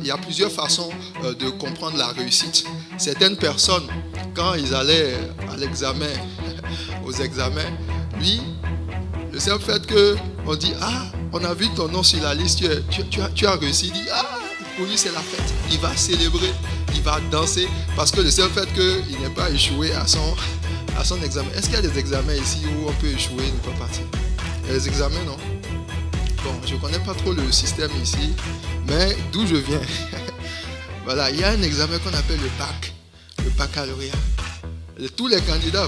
il y a plusieurs façons de comprendre la réussite. Certaines personnes, quand ils allaient à l'examen, aux examens, lui, le seul fait qu'on dit, ah, on a vu ton nom sur la liste, tu as réussi, il dit, ah, pour lui c'est la fête. Il va célébrer, il va danser, parce que le seul fait qu'il n'ait pas échoué à son examen. Est-ce qu'il y a des examens ici où on peut échouer et ne pas passer? Il y a des examens, non? Bon, je ne connais pas trop le système ici, mais d'où je viens, voilà, il y a un examen qu'on appelle le baccalauréat. Tous les candidats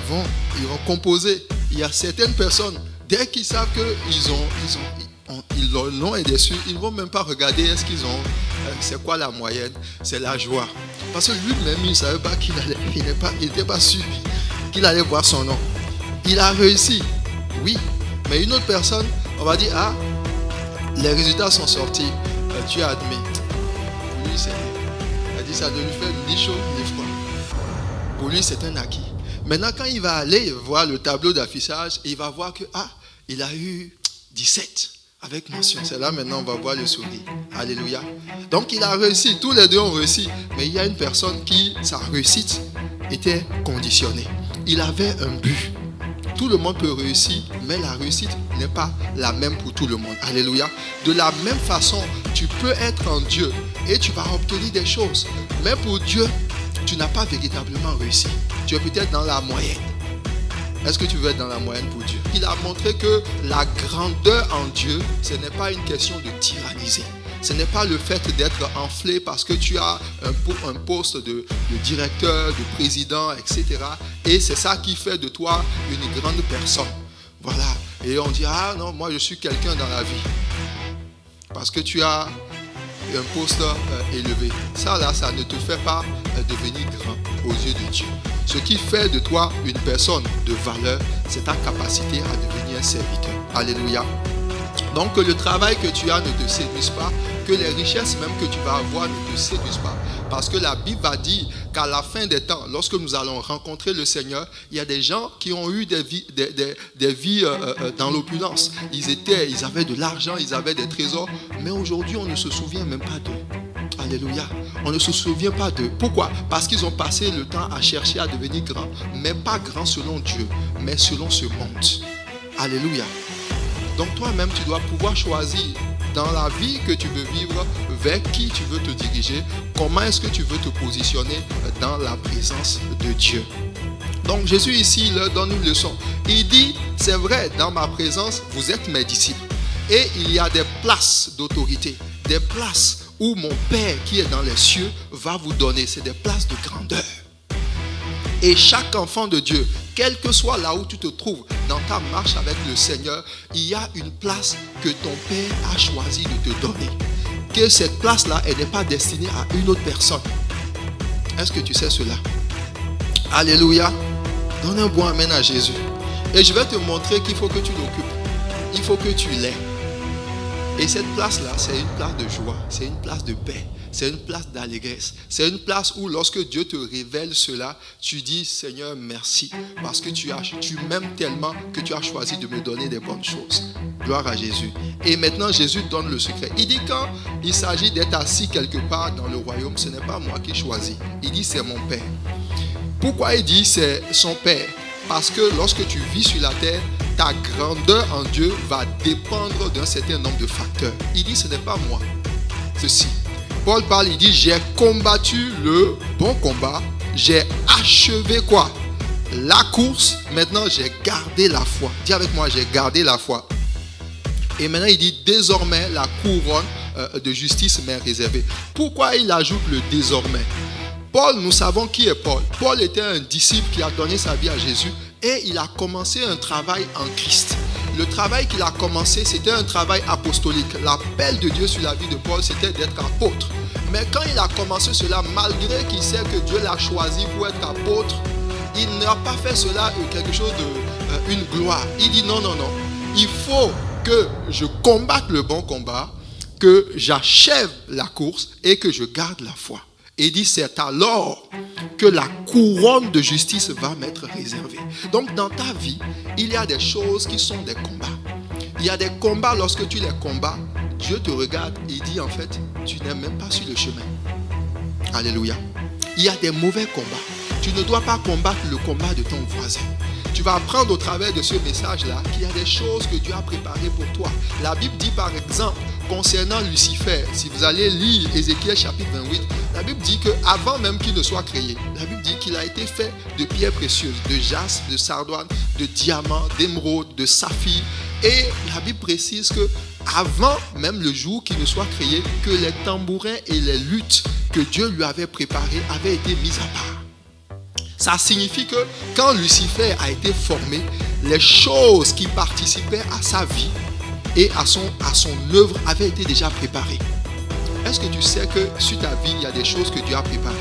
ils vont composer. Il y a certaines personnes, dès qu'ils savent que leur nom est déçu, ils ne vont même pas regarder est-ce qu'ils ont, c'est quoi la moyenne, c'est la joie. Parce que lui-même, il ne savait pas il n'était pas sûr qu'il allait voir son nom. Il a réussi, oui, mais une autre personne, on va dire, ah, les résultats sont sortis, tu as admis. Pour lui, il a dit ça ne lui fait ni chaud ni froid. Pour lui, c'est un acquis. Maintenant, quand il va aller voir le tableau d'affichage, il va voir que, ah, il a eu 17 avec mention. C'est là maintenant, on va voir le sourire. Alléluia. Donc, il a réussi. Tous les deux ont réussi. Mais il y a une personne qui, sa réussite était conditionnée. Il avait un but. Tout le monde peut réussir, mais la réussite n'est pas la même pour tout le monde. Alléluia. De la même façon, tu peux être en Dieu et tu vas obtenir des choses. Mais pour Dieu, tu n'as pas véritablement réussi. Tu es peut-être dans la moyenne. Est-ce que tu veux être dans la moyenne pour Dieu? Il a montré que la grandeur en Dieu, ce n'est pas une question de tyranniser. Ce n'est pas le fait d'être enflé parce que tu as un poste de directeur, de président, etc. Et c'est ça qui fait de toi une grande personne. Voilà. Et on dit, ah non, moi je suis quelqu'un dans la vie. Parce que tu as un poste élevé. Ça là, ça ne te fait pas devenir grand aux yeux de Dieu. Ce qui fait de toi une personne de valeur, c'est ta capacité à devenir un serviteur. Alléluia. Donc que le travail que tu as ne te séduise pas, que les richesses même que tu vas avoir ne te séduisent pas. Parce que la Bible va dire qu'à la fin des temps, lorsque nous allons rencontrer le Seigneur, il y a des gens qui ont eu des vies dans l'opulence. Ils avaient de l'argent, ils avaient des trésors, mais aujourd'hui on ne se souvient même pas d'eux. Alléluia. On ne se souvient pas d'eux. Pourquoi? Parce qu'ils ont passé le temps à chercher à devenir grands, mais pas grands selon Dieu, mais selon ce monde. Alléluia. Donc toi-même, tu dois pouvoir choisir dans la vie que tu veux vivre, vers qui tu veux te diriger, comment est-ce que tu veux te positionner dans la présence de Dieu. Donc Jésus ici leur donne une leçon. Il dit, c'est vrai, dans ma présence, vous êtes mes disciples. Et il y a des places d'autorité, des places où mon Père qui est dans les cieux va vous donner. C'est des places de grandeur. Et chaque enfant de Dieu, quel que soit là où tu te trouves dans ta marche avec le Seigneur, il y a une place que ton Père a choisi de te donner. Que cette place-là, elle n'est pas destinée à une autre personne. Est-ce que tu sais cela? Alléluia. Donne un bon amen à Jésus. Et je vais te montrer qu'il faut que tu l'occupes. Il faut que tu l'aies. Et cette place-là, c'est une place de joie, c'est une place de paix, c'est une place d'allégresse. C'est une place où lorsque Dieu te révèle cela, tu dis, Seigneur, merci, parce que tu m'aimes tellement que tu as choisi de me donner des bonnes choses. Gloire à Jésus. Et maintenant, Jésus donne le secret. Il dit, quand il s'agit d'être assis quelque part dans le royaume, ce n'est pas moi qui choisis. Il dit, c'est mon Père. Pourquoi il dit, c'est son Père? Parce que lorsque tu vis sur la terre, ta grandeur en Dieu va dépendre d'un certain nombre de facteurs. Il dit, ce n'est pas moi. Ceci. Paul parle, il dit, j'ai combattu le bon combat. J'ai achevé quoi? La course. Maintenant, j'ai gardé la foi. Dis avec moi, j'ai gardé la foi. Et maintenant, il dit, désormais, la couronne de justice m'est réservée. Pourquoi il ajoute le désormais? Paul, nous savons qui est Paul. Paul était un disciple qui a donné sa vie à Jésus et il a commencé un travail en Christ. Le travail qu'il a commencé, c'était un travail apostolique. L'appel de Dieu sur la vie de Paul, c'était d'être apôtre. Mais quand il a commencé cela, malgré qu'il sait que Dieu l'a choisi pour être apôtre, il n'a pas fait cela quelque chose une gloire. Il dit non, non, non. Il faut que je combatte le bon combat, que j'achève la course et que je garde la foi. Et il dit, c'est alors que la couronne de justice va m'être réservée. Donc dans ta vie, il y a des choses qui sont des combats. Il y a des combats, lorsque tu les combats, Dieu te regarde et dit en fait, tu n'es même pas sur le chemin. Alléluia. Il y a des mauvais combats. Tu ne dois pas combattre le combat de ton voisin. Tu vas apprendre au travers de ce message-là qu'il y a des choses que Dieu a préparées pour toi. La Bible dit par exemple, concernant Lucifer, si vous allez lire Ézéchiel chapitre 28, la Bible dit qu'avant même qu'il ne soit créé, la Bible dit qu'il a été fait de pierres précieuses, de jaspe, de sardoine, de diamant, d'émeraude, de saphir. Et la Bible précise que avant même le jour qu'il ne soit créé, que les tambourins et les luttes que Dieu lui avait préparées avaient été mis à part. Ça signifie que quand Lucifer a été formé, les choses qui participaient à sa vie et à son œuvre avaient été déjà préparées. Est-ce que tu sais que sur ta vie, il y a des choses que Dieu a préparées?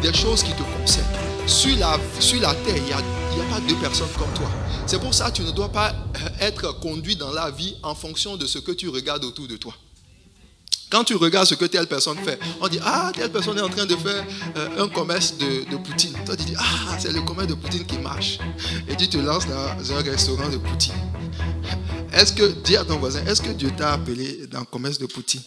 Des choses qui te concernent. Sur la terre, il n'y a pas deux personnes comme toi. C'est pour ça que tu ne dois pas être conduit dans la vie en fonction de ce que tu regardes autour de toi. Quand tu regardes ce que telle personne fait, on dit, ah, telle personne est en train de faire un commerce de poutine. Toi, tu dis, ah, c'est le commerce de poutine qui marche. Et tu te lances dans un restaurant de poutine. Dis à ton voisin, est-ce que Dieu t'a appelé dans le commerce de poutine?